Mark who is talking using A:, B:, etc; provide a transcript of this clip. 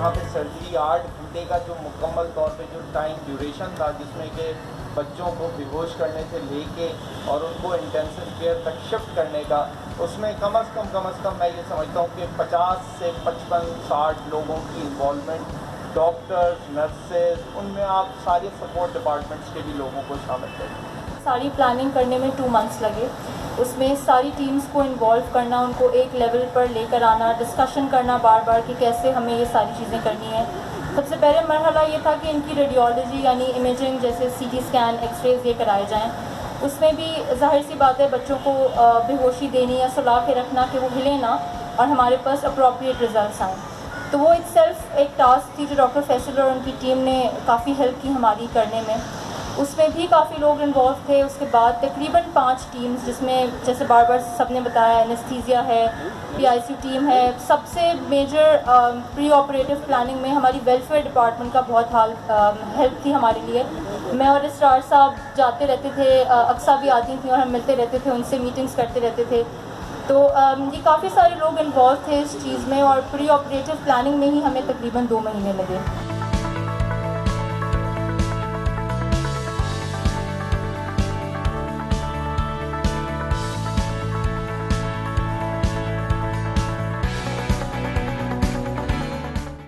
A: यहाँ पे सर्जरी 8 घंटे का जो मुकम्मल तौर पे जो टाइम ड्यूरेशन था, जिसमें कि बच्चों को बेहोश करने से लेके और उनको इंटेंसिव केयर तक शिफ्ट करने का, उसमें कम अज़ कम मैं ये समझता हूँ कि 50 से 55-60 लोगों की इन्वॉल्वमेंट, डॉक्टर्स, नर्सेज, उनमें आप सारे सपोर्ट डिपार्टमेंट्स के भी लोगों को शामिल करें।
B: सारी प्लानिंग करने में 2 मंथ्स लगे। उसमें सारी टीम्स को इन्वॉल्व करना, उनको एक लेवल पर लेकर आना, डिस्कशन करना बार बार कि कैसे हमें ये सारी चीज़ें करनी है। सबसे पहले मरहला ये था कि इनकी रेडियोलॉजी यानी इमेजिंग जैसे सीटी स्कैन, एक्सरेज ये कराए जाएँ। उसमें भी ज़ाहिर सी बात है बच्चों को बेहोशी देनी या सुला के रखना कि वो हिले ना और हमारे पास अप्रोप्रिएट रिजल्ट्स आएँ। तो वो इटसेल्फ एक टास्क थी जो डॉक्टर फैसल और उनकी टीम ने काफ़ी हेल्प की हमारी करने में। उसमें भी काफ़ी लोग इन्वॉल्व थे। उसके बाद तकरीबन 5 टीम्स, जिसमें जैसे बार बार सबने बताया एनेस्थीसिया है, PICU टीम है। सबसे मेजर प्री ऑपरेटिव प्लानिंग में हमारी वेलफेयर डिपार्टमेंट का बहुत हेल्प थी हमारे लिए। मैं और स्टार साहब जाते रहते थे, अक्सा भी आती थी और हम मिलते रहते थे, उनसे मीटिंग्स करते रहते थे। तो ये काफ़ी सारे लोग इन्वॉल्व थे इस चीज़ में और प्री ऑपरेटिव प्लानिंग में ही हमें तकरीबन 2 महीने लगे।